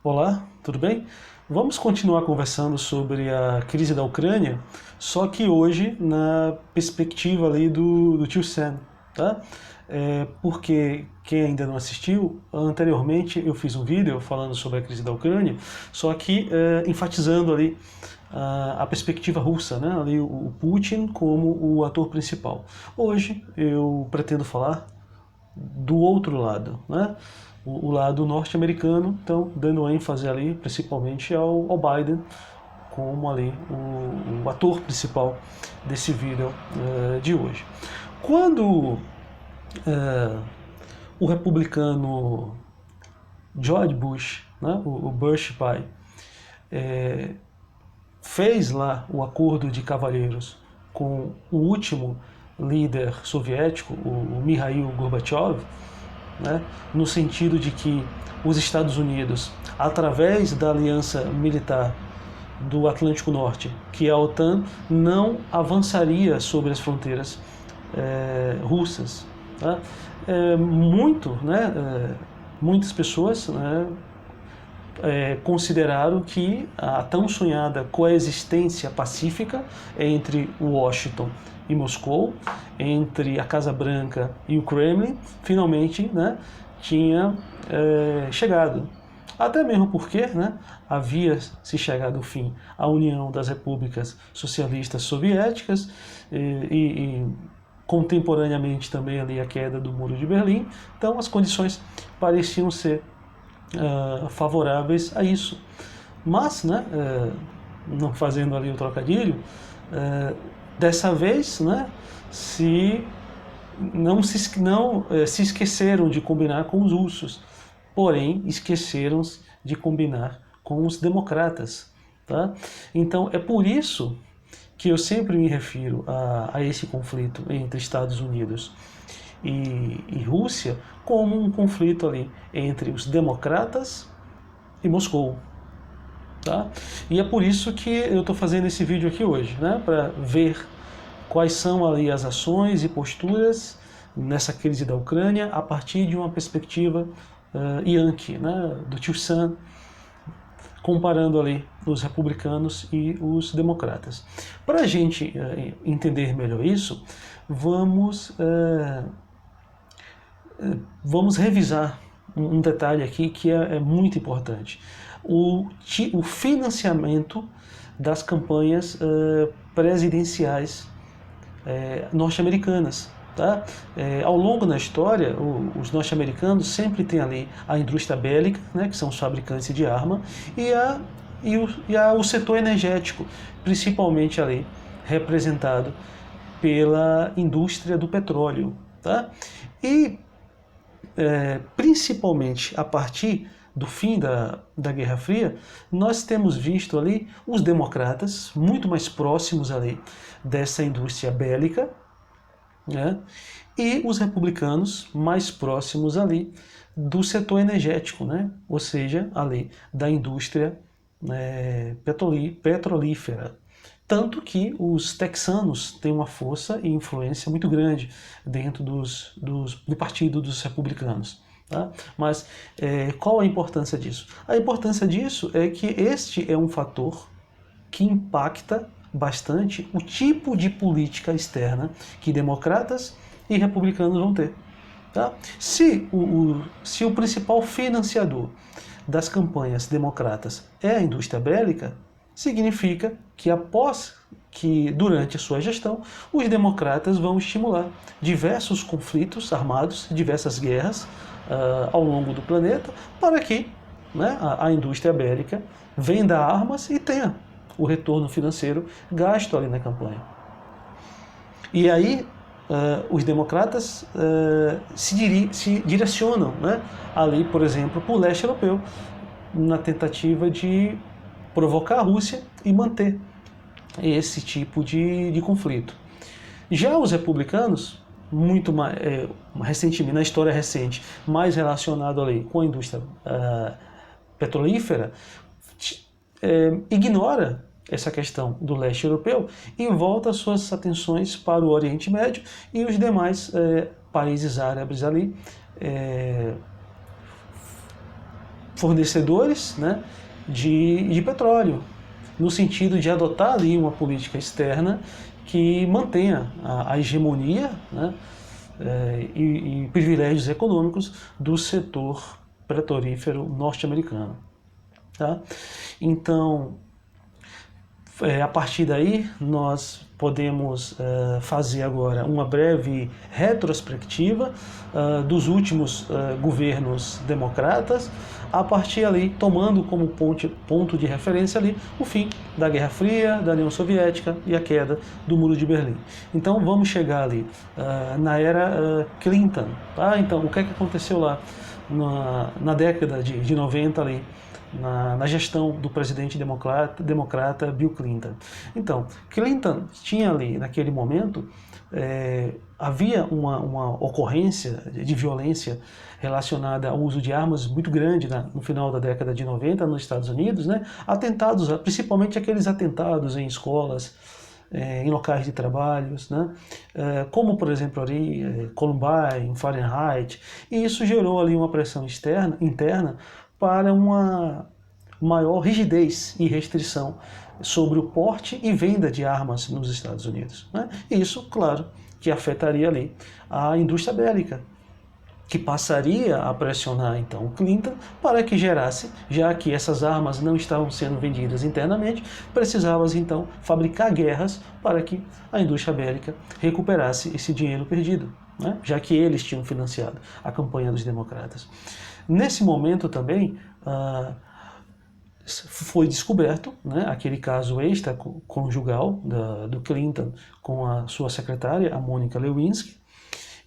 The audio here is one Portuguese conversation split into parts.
Olá, tudo bem? Vamos continuar conversando sobre a crise da Ucrânia, só que hoje na perspectiva ali do tio Sam, tá? Porque quem ainda não assistiu, anteriormente eu fiz um vídeo falando sobre a crise da Ucrânia, só que enfatizando ali a perspectiva russa, né? Ali o Putin como o ator principal. Hoje eu pretendo falar do outro lado, né? O lado norte-americano, então dando ênfase ali principalmente ao Biden como ali o ator principal desse vídeo de hoje. Quando o republicano George Bush, né, o Bush pai, fez lá o acordo de cavalheiros com o último líder soviético, o Mikhail Gorbachev, né, no sentido de que os Estados Unidos, através da aliança militar do Atlântico Norte, que é a OTAN, não avançaria sobre as fronteiras russas. Tá? Muitas pessoas, né, consideraram que a tão sonhada coexistência pacífica entre Washington e Moscou, entre a Casa Branca e o Kremlin, finalmente, né, tinha chegado. Até mesmo porque, né, havia se chegado ao fim a União das Repúblicas Socialistas Soviéticas e contemporaneamente também ali a queda do Muro de Berlim, então as condições pareciam ser favoráveis a isso. Mas, né, não fazendo ali o trocadilho, dessa vez, né, não se esqueceram de combinar com os russos, porém esqueceram de combinar com os democratas. Tá? Então é por isso que eu sempre me refiro a esse conflito entre Estados Unidos e Rússia como um conflito ali entre os democratas e Moscou. Tá? E é por isso que eu estou fazendo esse vídeo aqui hoje, né? Para ver quais são ali as ações e posturas nessa crise da Ucrânia a partir de uma perspectiva Yankee, né? Do tio Sam, comparando ali os republicanos e os democratas. Para a gente entender melhor isso, vamos revisar um detalhe aqui que é muito importante. O financiamento das campanhas presidenciais norte-americanas. Tá? Ao longo da história, os norte-americanos sempre têm ali a indústria bélica, né, que são os fabricantes de arma, o setor energético, principalmente ali representado pela indústria do petróleo. Tá? E principalmente a partir do fim da Guerra Fria, nós temos visto ali os democratas muito mais próximos ali dessa indústria bélica, né? E os republicanos mais próximos ali do setor energético, né? Ou seja, ali da indústria petrolífera. Tanto que os texanos têm uma força e influência muito grande dentro do partido dos republicanos. Tá? Mas qual a importância disso? A importância disso é que este é um fator que impacta bastante o tipo de política externa que democratas e republicanos vão ter. Tá? Se o principal financiador das campanhas democratas é a indústria bélica, significa que durante a sua gestão, os democratas vão estimular diversos conflitos armados, diversas guerras ao longo do planeta, para que, né, a indústria bélica venda armas e tenha o retorno financeiro gasto ali na campanha. E aí os democratas se direcionam, né, ali, por exemplo, para o leste europeu, na tentativa de provocar a Rússia e manter esse tipo de conflito. Já os republicanos, muito mais recentemente, na história recente, mais relacionado ali com a indústria petrolífera, ignora essa questão do leste europeu e volta suas atenções para o Oriente Médio e os demais países árabes ali, fornecedores, né, de petróleo, no sentido de adotar ali uma política externa que mantenha a hegemonia, né, e privilégios econômicos do setor petrolífero norte-americano. Tá? Então, a partir daí, nós podemos fazer agora uma breve retrospectiva dos últimos governos democratas, a partir ali, tomando como ponto de referência ali o fim da Guerra Fria, da União Soviética e a queda do Muro de Berlim. Então vamos chegar ali na era Clinton. Tá? Então, o que é que aconteceu lá na década de 90 ali? Na gestão do presidente democrata Bill Clinton. Então, Clinton tinha ali, naquele momento, havia uma ocorrência de violência relacionada ao uso de armas muito grande no final da década de 90 nos Estados Unidos, né? Atentados, principalmente aqueles atentados em escolas, em locais de trabalhos, né? Como, por exemplo, ali, Columbine, Fahrenheit, e isso gerou ali uma pressão interna para uma maior rigidez e restrição sobre o porte e venda de armas nos Estados Unidos. Né? Isso, claro, que afetaria ali a indústria bélica, que passaria a pressionar então o Clinton para que gerasse, já que essas armas não estavam sendo vendidas internamente, precisava então fabricar guerras para que a indústria bélica recuperasse esse dinheiro perdido, né? Já que eles tinham financiado a campanha dos democratas. Nesse momento também foi descoberto, né, aquele caso extraconjugal do Clinton com a sua secretária, a Monica Lewinsky,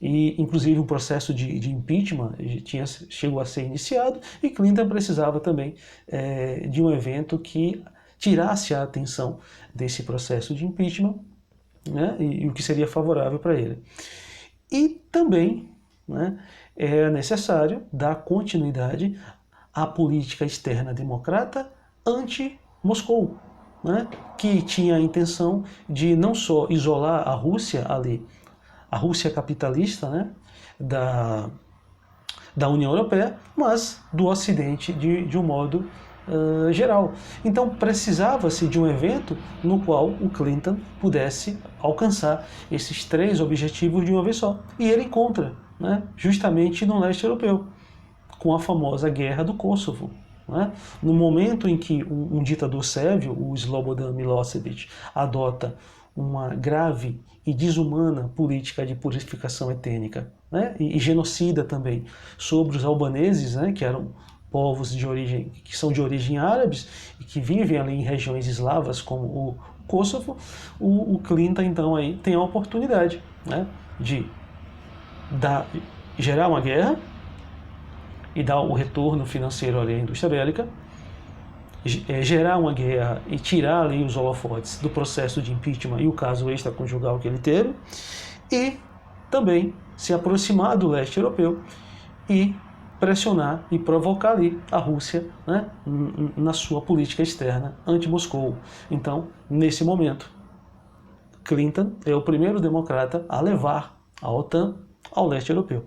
e inclusive o processo de impeachment chegou a ser iniciado, e Clinton precisava também de um evento que tirasse a atenção desse processo de impeachment, né, e o que seria favorável para ele. E também, né, é necessário dar continuidade à política externa democrata anti-Moscou, né, que tinha a intenção de não só isolar a Rússia ali, a Rússia capitalista, né, da União Europeia, mas do Ocidente de um modo geral. Então precisava-se de um evento no qual o Clinton pudesse alcançar esses três objetivos de uma vez só. E ele encontra, né, justamente no leste europeu, com a famosa Guerra do Kosovo. Né? No momento em que um ditador sérvio, o Slobodan Milosevic, adota uma grave e desumana política de purificação étnica, né, e genocida também sobre os albaneses, né, que eram povos que são de origem árabes e que vivem ali em regiões eslavas como o Kosovo, o Clinton então aí tem a oportunidade, né, de gerar uma guerra e dar o retorno financeiro ali à indústria bélica, gerar uma guerra e tirar ali os holofotes do processo de impeachment e o caso extraconjugal que ele teve, e também se aproximar do leste europeu e pressionar e provocar ali a Rússia, né, na sua política externa anti-Moscou. Então, nesse momento, Clinton é o primeiro democrata a levar a OTAN ao leste europeu.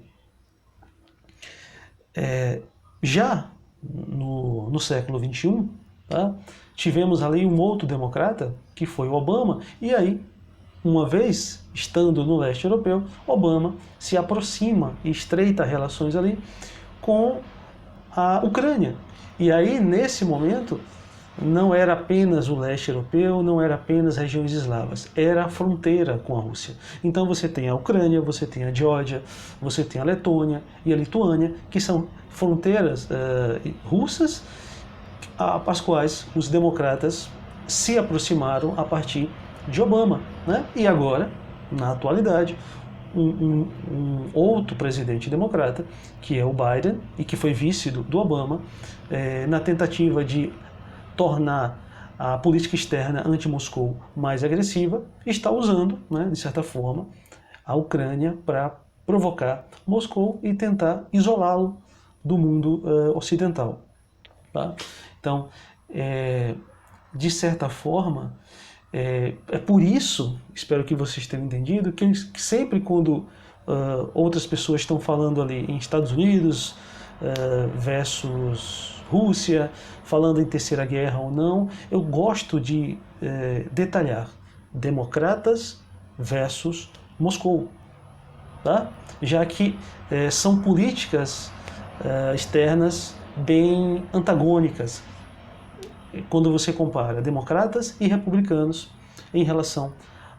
Já no século XXI, tá, tivemos ali um outro democrata, que foi o Obama, e aí, uma vez estando no leste europeu, Obama se aproxima e estreita relações ali com a Ucrânia. E aí, nesse momento, não era apenas o leste europeu, não era apenas regiões eslavas, era a fronteira com a Rússia. Então você tem a Ucrânia, você tem a Geórgia, você tem a Letônia e a Lituânia, que são fronteiras russas, às quais os democratas se aproximaram a partir de Obama, né? E agora, na atualidade, um outro presidente democrata, que é o Biden, e que foi vice do Obama, na tentativa de tornar a política externa anti-Moscou mais agressiva, está usando, né, de certa forma, a Ucrânia para provocar Moscou e tentar isolá-lo do mundo ocidental. Tá? Então, de certa forma, é por isso, espero que vocês tenham entendido, que sempre quando outras pessoas estão falando ali em Estados Unidos versus Rússia, falando em terceira guerra ou não, eu gosto de detalhar democratas versus Moscou, tá? Já que são políticas externas bem antagônicas quando você compara democratas e republicanos em relação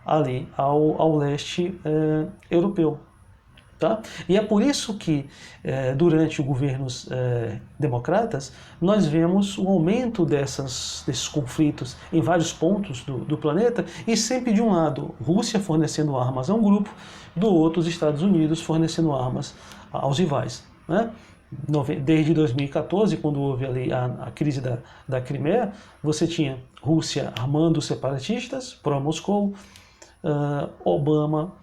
ali ao leste europeu. Tá? E é por isso que, durante os governos democratas, nós vemos o aumento desses conflitos em vários pontos do planeta, e sempre de um lado, Rússia fornecendo armas a um grupo, do outro, os Estados Unidos fornecendo armas aos rivais. Né? Desde 2014, quando houve ali a crise da Crimeia, você tinha Rússia armando os separatistas, pró-Moscou, Obama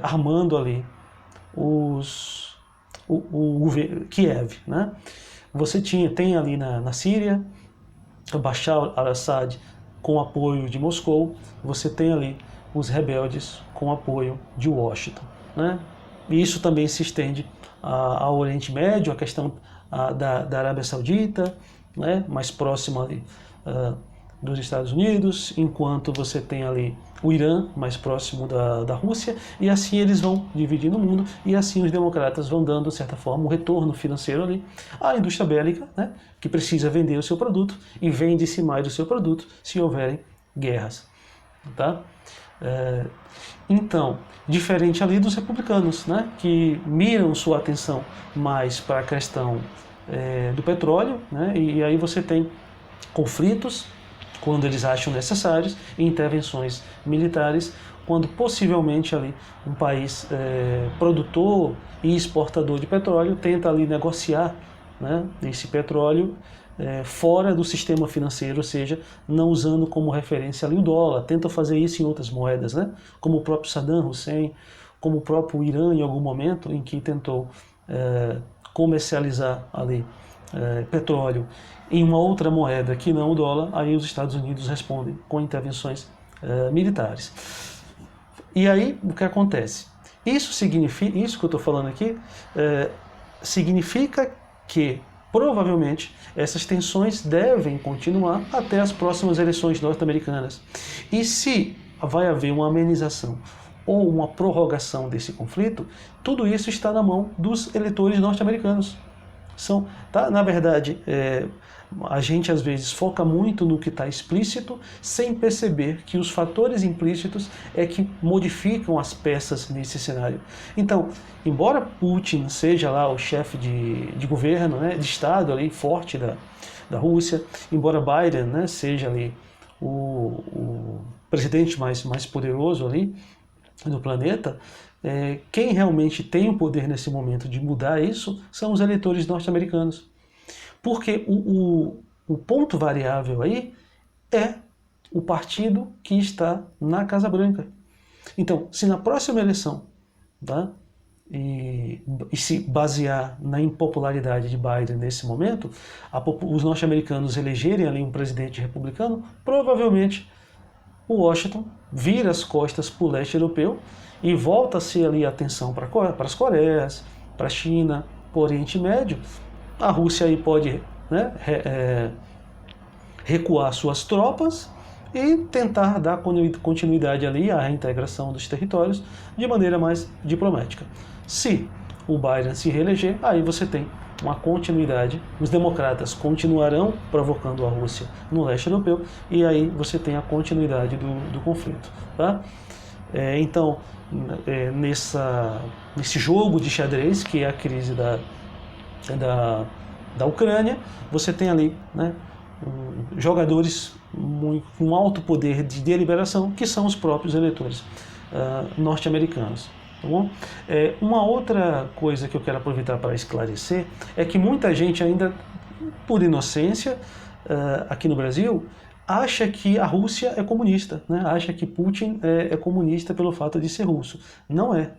armando ali o governo Kiev, né? Você tem ali na Síria Bashar al-Assad com apoio de Moscou, você tem ali os rebeldes com apoio de Washington, né? E isso também se estende ao Oriente Médio, a questão da Arábia Saudita, né? Mais próxima ali dos Estados Unidos, enquanto você tem ali o Irã, mais próximo da Rússia, e assim eles vão dividindo o mundo, e assim os democratas vão dando, de certa forma, um retorno financeiro ali à indústria bélica, né, que precisa vender o seu produto, e vende-se mais o seu produto se houverem guerras. Tá? Então, diferente ali dos republicanos, né, que miram sua atenção mais para a questão do petróleo, né, e aí você tem conflitos quando eles acham necessários, e intervenções militares quando possivelmente ali um país produtor e exportador de petróleo tenta ali negociar, né, esse petróleo fora do sistema financeiro, ou seja, não usando como referência ali o dólar, tenta fazer isso em outras moedas, né, como o próprio Saddam Hussein, como o próprio Irã em algum momento em que tentou comercializar ali petróleo em uma outra moeda que não o dólar, aí os Estados Unidos respondem com intervenções militares. E aí o que acontece? Isso significa, isso que eu estou falando aqui, significa que provavelmente essas tensões devem continuar até as próximas eleições norte-americanas. E se vai haver uma amenização ou uma prorrogação desse conflito, tudo isso está na mão dos eleitores norte-americanos. Na verdade, a gente às vezes foca muito no que está explícito, sem perceber que os fatores implícitos é que modificam as peças nesse cenário. Então, embora Putin seja lá o chefe de governo, né, de Estado ali, forte da Rússia, embora Biden, né, seja ali o presidente mais poderoso ali do planeta, quem realmente tem o poder nesse momento de mudar isso são os eleitores norte-americanos. Porque o ponto variável aí é o partido que está na Casa Branca. Então, se na próxima eleição, tá, e se basear na impopularidade de Biden nesse momento, os norte-americanos elegerem ali um presidente republicano, provavelmente o Washington vira as costas para o leste europeu e volta-se ali a atenção para as Coreias, para a China, para o Oriente Médio. A Rússia aí pode, né, recuar suas tropas e tentar dar continuidade ali à reintegração dos territórios de maneira mais diplomática. Se o Biden se reeleger, aí você tem uma continuidade, os democratas continuarão provocando a Rússia no leste europeu, e aí você tem a continuidade do conflito. Tá? Então, nesse jogo de xadrez, que é a crise da Ucrânia, você tem ali, né, jogadores com alto poder de deliberação, que são os próprios eleitores norte-americanos. Tá bom? Uma outra coisa que eu quero aproveitar para esclarecer é que muita gente ainda, por inocência, aqui no Brasil, acha que a Rússia é comunista, né? Acha que Putin é comunista pelo fato de ser russo. Não é.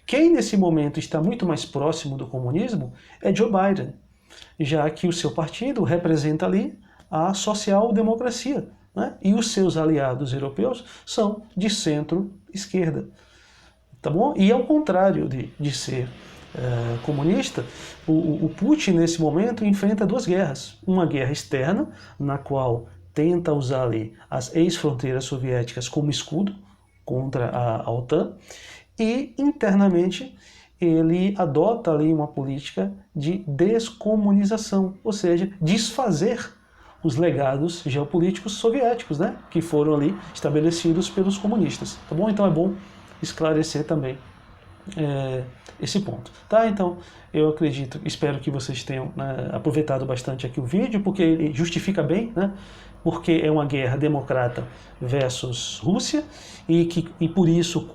Quem nesse momento está muito mais próximo do comunismo é Joe Biden, já que o seu partido representa ali a social-democracia, né? E os seus aliados europeus são de centro-esquerda. Tá bom? E ao contrário de ser comunista, o Putin, nesse momento, enfrenta duas guerras. Uma guerra externa, na qual tenta usar ali as ex-fronteiras soviéticas como escudo contra a OTAN, e internamente ele adota ali uma política de descomunização, ou seja, desfazer os legados geopolíticos soviéticos, né, que foram ali estabelecidos pelos comunistas. Tá bom? Então é bom esclarecer também esse ponto. Tá? Então, eu acredito, espero que vocês tenham aproveitado bastante aqui o vídeo, porque ele justifica bem, né, porque é uma guerra democrata versus Rússia, e por isso,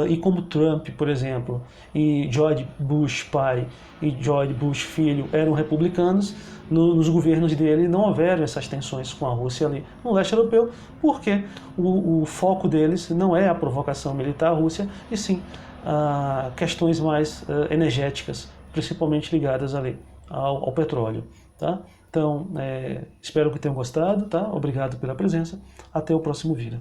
e como Trump, por exemplo, e George Bush pai e George Bush filho eram republicanos, nos governos dele não houveram essas tensões com a Rússia ali no leste europeu, porque o foco deles não é a provocação militar à Rússia, e sim questões mais energéticas, principalmente ligadas ali ao petróleo. Tá? Então, espero que tenham gostado. Tá? Obrigado pela presença. Até o próximo vídeo.